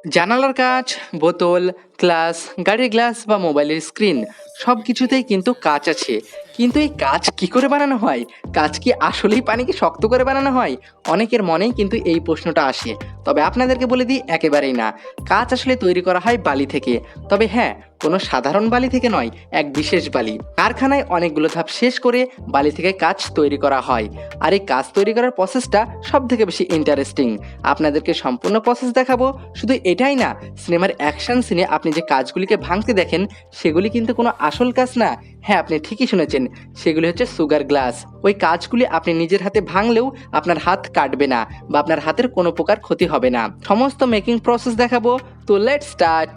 জানালার কাঁচ, বোতল, গ্লাস, গাড়ির গ্লাস বা মোবাইলের স্ক্রিন সব কিছুতেই কিন্তু কাঁচ আছে। কিন্তু এই কাঁচ কি করে বানানো হয়? কাঁচ কি আসলেই পানিকে শক্ত করে বানানো হয়? অনেকের মনেই কিন্তু এই প্রশ্নটা আসে। তবে আপনাদেরকে বলে দিই, একেবারেই না। কাঁচ আসলে তৈরি করা হয় বালি থেকে। তবে হ্যাঁ, কোনো সাধারণ বালি থেকে নয়, এক বিশেষ বালি। কারখানায় অনেকগুলো ধাপ শেষ করে বালি থেকে কাঁচ তৈরি করা হয়। আর এই কাঁচ তৈরি করার প্রসেসটা সব থেকে বেশি ইন্টারেস্টিং। আপনাদেরকে সম্পূর্ণ প্রসেস দেখাবো। শুধু এটাই না, সিনেমার অ্যাকশন সিনে আপনি যে কাজগুলিকে ভাঙতে দেখেন, সেগুলি কিন্তু কোনো আসল কাজ না। হ্যাঁ, আপনি ঠিকই শুনেছেন, সেগুলি হচ্ছে সুগার গ্লাস। ওই কাজগুলি আপনি নিজের হাতে ভাঙলেও আপনার হাত কাটবে না বা আপনার হাতের কোনো প্রকার ক্ষতি হবে না। সমস্ত মেকিং প্রসেস দেখাবো। তো লেটস স্টার্ট।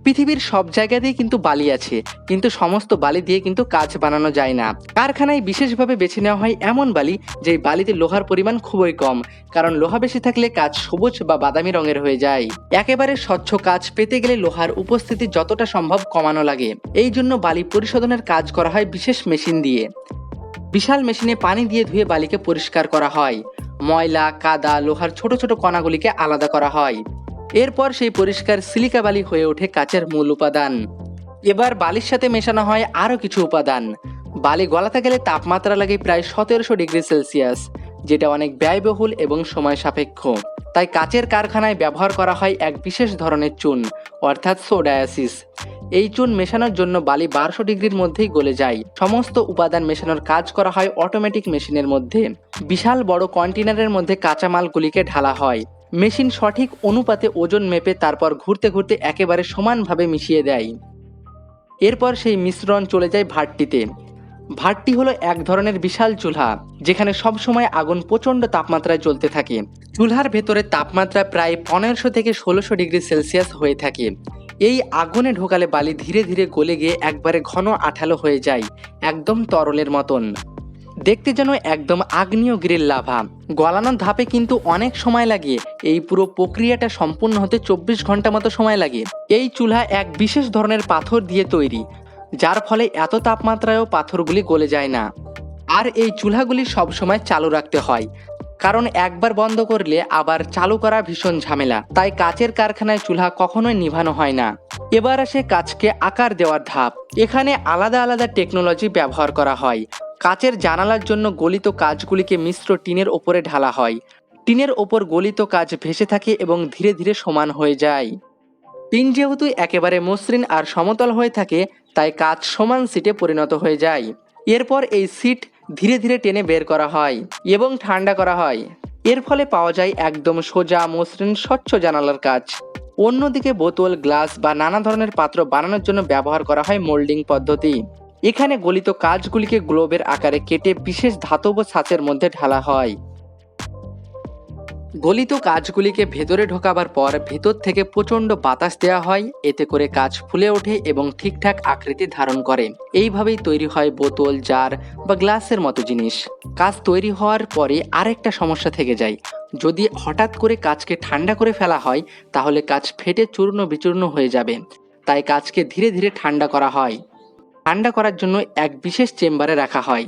পৃথিবীর সব জায়গাতেই কিন্তু বালি আছে, কিন্তু সমস্ত বালি দিয়ে কিন্তু কাঁচ বানানো যায় না। কারখানায় বিশেষভাবে বেছে নেওয়া হয় এমন বালি, যেই বালিতে লোহার পরিমাণ খুবই কম, কারণ লোহা বেশি থাকলে কাঁচ সবুজ বা বাদামি রঙের হয়ে যায়। একেবারে স্বচ্ছ কাঁচ পেতে গেলে লোহার উপস্থিতি যতটা সম্ভব কমানো লাগে। এই জন্য বালি পরিশোধনের কাজ করা হয় বিশেষ মেশিন দিয়ে। বিশাল মেশিনে পানি দিয়ে ধুয়ে বালিকে পরিষ্কার করা হয়। ময়লা, কাদা, লোহার ছোট ছোট কণাগুলিকে আলাদা করা হয়। এরপর সেই পরিষ্কার সিলিকা বালি হয়ে ওঠে কাচের মূল উপাদান। এবার বালির সাথে মেশানো হয় আরও কিছু উপাদান। বালি গলাতে গেলে তাপমাত্রা লাগে প্রায় 1700 ডিগ্রি সেলসিয়াস, যেটা অনেক ব্যয়বহুল এবং সময় সাপেক্ষ। তাই কাচের কারখানায় ব্যবহার করা হয় এক বিশেষ ধরনের চুন, অর্থাৎ সোডায়াসিস। এই চুন মেশানোর জন্য বালি 1200 ডিগ্রির মধ্যেই গলে যায়। সমস্ত উপাদান মেশানোর কাজ করা হয় অটোমেটিক মেশিনের মধ্যে। বিশাল বড় কন্টেনারের মধ্যে কাঁচামালগুলিকে ঢালা হয়। মেশিন সঠিক অনুপাতে ওজন মেপে তারপর ঘুরতে ঘুরতে একেবারে সমানভাবে মিশিয়ে দেয়। এরপর সেই মিশ্রণ চলে যায় ভাঁড়টিতে। ভাঁড়টি হলো এক ধরনের বিশাল চুলহা, যেখানে সবসময় আগুন প্রচণ্ড তাপমাত্রায় জ্বলতে থাকে। চুলহার ভেতরে তাপমাত্রা প্রায় 1500 থেকে 1600 ডিগ্রি সেলসিয়াস হয়ে থাকে। এই আগুনে ঢোকালে বালি ধীরে ধীরে গলে গিয়ে একবারে ঘন আঠালো হয়ে যায়, একদম তরলের মতন। দেখতে যেন একদম আগ্নেয়গিরির লাভা। গলানোর ধাপে কিন্তু অনেক সময় লাগে। এই পুরো প্রক্রিয়াটা সম্পূর্ণ হতে 24 ঘন্টা মতো সময় লাগে। এই চুলহা এক বিশেষ ধরনের পাথর দিয়ে তৈরি, যার ফলে এত তাপমাত্রায়ও পাথরগুলি গলে যায় না। আর এই চুলহাগুলি সবসময় চালু রাখতে হয়, কারণ একবার বন্ধ করলে আবার চালু করা ভীষণ ঝামেলা। তাই কাচের কারখানায় চুলহা কখনোই নিভানো হয় না। এবার আসে কাচকে আকার দেওয়ার ধাপ। এখানে আলাদা আলাদা টেকনোলজি ব্যবহার করা হয়। কাচের জানালার জন্য গলিত কাচগুলিকে মিশ্র টিনের ওপরে ঢালা হয়। টিনের ওপর গলিত কাচ ভেসে থাকে এবং ধীরে ধীরে সমান হয়ে যায়। টিন যেহেতু একেবারে মসৃণ আর সমতল হয়ে থাকে, তাই কাচ সমান সিটে পরিণত হয়ে যায়। এরপর এই সিট ধীরে ধীরে টেনে বের করা হয় এবং ঠান্ডা করা হয়। এর ফলে পাওয়া যায় একদম সোজা, মসৃণ, স্বচ্ছ জানালার কাচ। অন্যদিকে বোতল, গ্লাস বা নানা ধরনের পাত্র বানানোর জন্য ব্যবহার করা হয় মোল্ডিং পদ্ধতি। এখানে গলিত কাচগুলিকে গ্লোবের আকারে কেটে বিশেষ ধাতব ছাঁচের মধ্যে ঢালা হয়। গলিত কাচগুলিকে ভেতরে ঢোকাবার পর ভেতর থেকে প্রচণ্ড বাতাস দেওয়া হয়, এতে করে কাচ ফুলে ওঠে এবং ঠিকঠাক আকৃতি ধারণ করে। এইভাবেই তৈরি হয় বোতল, জার বা গ্লাসের মতো জিনিস। কাচ তৈরি হওয়ার পরে আরেকটা সমস্যা থেকে যায়। যদি হঠাৎ করে কাচকে ঠান্ডা করে ফেলা হয়, তাহলে কাচ ফেটে চূর্ণ বিচূর্ণ হয়ে যাবে। তাই কাচকে ধীরে ধীরে ঠান্ডা করা হয়। ঠান্ডা করার জন্য এক বিশেষ চেম্বারে রাখা হয়।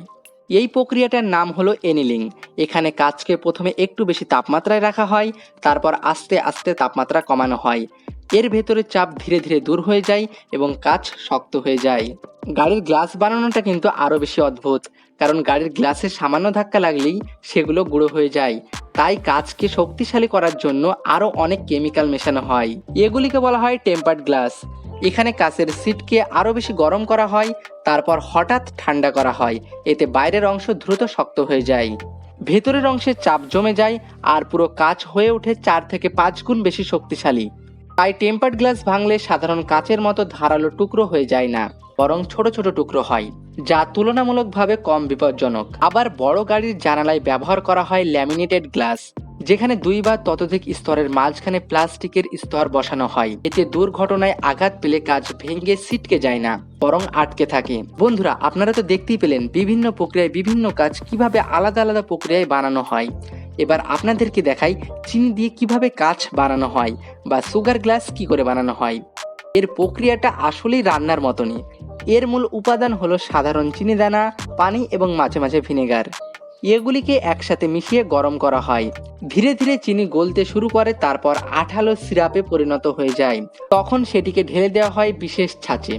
এই প্রক্রিয়াটার নাম হলো এনিলিং। এখানে কাচকে প্রথমে একটু বেশি তাপমাত্রায় রাখা হয়, তারপর আস্তে আস্তে তাপমাত্রা কমানো হয়। এর ভেতরে চাপ ধীরে ধীরে দূর হয়ে যায় এবং কাচ শক্ত হয়ে যায়। গাড়ির গ্লাস বানানোটা কিন্তু আরও বেশি অদ্ভুত, কারণ গাড়ির গ্লাসে সামান্য ধাক্কা লাগলেই সেগুলো গুঁড়ো হয়ে যায়। তাই কাচকে শক্তিশালী করার জন্য আরও অনেক কেমিক্যাল মেশানো হয়। এগুলিকে বলা হয় টেম্পার্ড গ্লাস। এখানে কাচের সিটকে আরও বেশি গরম করা হয়, তারপর হঠাৎ ঠান্ডা করা হয়। এতে বাইরের অংশ দ্রুত শক্ত হয়ে যায়, ভেতরের অংশে চাপ জমে যায়, আর পুরো কাচ হয়ে ওঠে 4 থেকে 5 গুণ বেশি শক্তিশালী। তাই টেম্পার্ড গ্লাস ভাঙলে সাধারণ কাচের মতো ধারালো টুকরো হয়ে যায় না, বরং ছোট ছোট টুকরো হয়, যা তুলনামূলকভাবে কম বিপজ্জনক। আবার বড় গাড়ির জানালায় ব্যবহার করা হয় ল্যামিনেটেড গ্লাস, যেখানে 2 বা ততোধিক স্তরের মাঝখানে প্লাস্টিকের স্তর বসানো হয়। এতে দুর্ঘটনায় আঘাত পেলে কাচ ভেঙে ছিটকে যায় না, বরং আটকে থাকে। বন্ধুরা, আপনারা তো দেখতেই পেলেন বিভিন্ন প্রক্রিয়ায় বিভিন্ন কাজ কিভাবে আলাদা আলাদা প্রক্রিয়ায় বানানো হয়। এবার আপনাদেরকে দেখাই চিনি দিয়ে কিভাবে কাচ বানানো হয়, বা সুগার গ্লাস কি করে বানানো হয়। এর প্রক্রিয়াটা আসলেই রান্নার মতনই। এর মূল উপাদান হলো সাধারণ চিনি দানা, পানি এবং মাঝে মাঝে ভিনেগার। এগুলিকে একসাথে মিশিয়ে গরম করা হয়। ধীরে ধীরে চিনি গলতে শুরু করে, তারপর আঠালো সিরাপে পরিণত হয়ে যায়। তখন সেটিকে ঢেলে দেওয়া হয় বিশেষ ছাঁচে।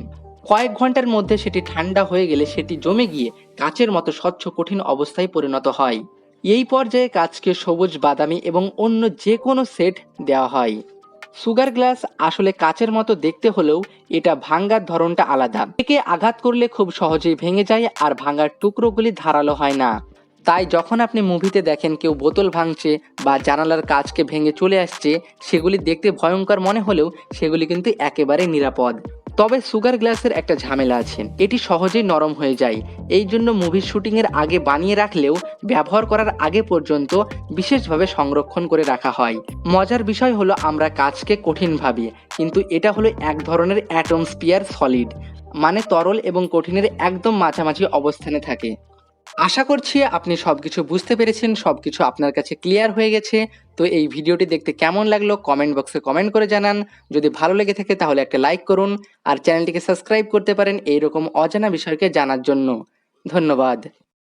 কয়েক ঘন্টার মধ্যে সেটি ঠান্ডা হয়ে গেলে সেটি জমে গিয়ে কাচের মতো স্বচ্ছ কঠিন অবস্থায় পরিণত হয়। এই পর্যায়ে কাচকে সবুজ, বাদামি এবং অন্য যে কোনো সেট দেওয়া হয়। সুগার গ্লাস আসলে কাচের মতো দেখতে হলেও এটা ভাঙ্গার ধরনটা আলাদা। একে আঘাত করলে খুব সহজেই ভেঙে যায়, আর ভাঙার টুকরোগুলি ধারালো হয় না। তাই যখন আপনি মুভিতে দেখেন কেউ বোতল ভাঙছে বা জানালার কাচকে ভেঙে চলে আসছে, সেগুলি দেখতে ভয়ঙ্কর মনে হলেও সেগুলি কিন্তু একেবারে নিরাপদ। তবে সুগার গ্লাসের একটা ঝামেলা আছে, এটি সহজেই নরম হয়ে যায়। এই জন্য মুভির শুটিংয়ের আগে বানিয়ে রাখলেও ব্যবহার করার আগে পর্যন্ত বিশেষভাবে সংরক্ষণ করে রাখা হয়। মজার বিষয় হলো আমরা কাচকে কঠিন ভাবি, কিন্তু এটা হলো এক ধরনের অ্যাটমস্ফিয়ার সলিড, মানে তরল এবং কঠিনের একদম মাঝামাঝি অবস্থানে থাকে। আশা করছি আপনি সবকিছু বুঝতে পেরেছেন, সবকিছু আপনার কাছে ক্লিয়ার হয়ে গেছে। তো এই ভিডিওটি দেখতে কেমন লাগলো কমেন্ট বক্সে কমেন্ট করে জানান। যদি ভালো লেগে থাকে তাহলে একটা লাইক করুন, আর চ্যানেলটিকে সাবস্ক্রাইব করতে পারেন এইরকম অজানা বিষয়কে জানার জন্য। ধন্যবাদ।